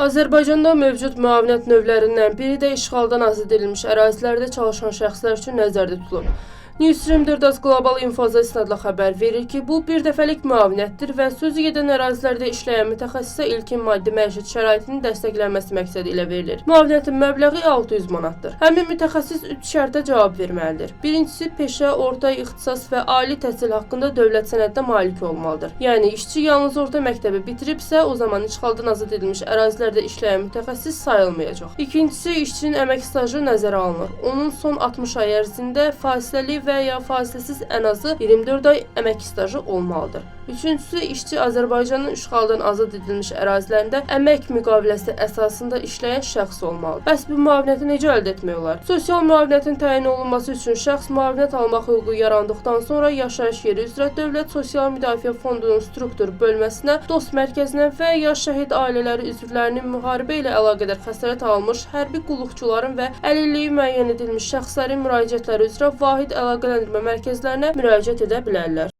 Azərbaycanda mövcud müavinət növlərindən biri də işğaldan azad edilmiş ərazilərdə çalışan şəxslər üçün nəzərdə tutulub. News 24 Global Infoza isnadla xəbər verir ki, bu bir dəfəlik müavinətdir və sözü gedən ərazilərdə işləyən mütəxəssisə ilkin maddi məişət şəraitinin dəstəklənməsi məqsədi ilə verilir. Müavinətin məbləği 600 manatdır. Həmin mütəxəssis 3 şərtə cavab verməlidir. Birincisi, peşə, orta ixtisas və ali təhsil haqqında dövlət sənədinə malik olmalıdır. Yəni, işçi yalnız orta məktəbi bitiribsə, o zaman işğaldan azad edilmiş ərazilərdə işləyən mütəxəssis sayılmayacaq. İkincisi, işçinin əmək stajı nəzərə alınır. Onun son 60 ay ərzində fasiləli və ya fasiləsiz ən azı 24 ay əmək stajı olmalıdır. Üçüncüsü, işçi Azərbaycanın işğaldan azad edilmiş ərazilərində əmək müqaviləsi əsasında işləyən şəxs olmalıdır. Bəs bu müavinəti necə əldə etmək olar? Sosial müavinətin təyin olunması üçün şəxs müavinət almaq hüququ yarandıqdan sonra yaşayış yeri üzrə Dövlət Sosial Müdafiə Fondunun struktur bölməsinə, dost mərkəzinə və ya şəhid ailələri üzvlərinin müharibə ilə əlaqədar xəsarət almış hərbi qulluqçuların və əlilliyi müəyyən edilmiş şəxslərin müraciətləri üzrə vahid əlaqələndirmə mərkəzlərinə müraciət edə bilərlər.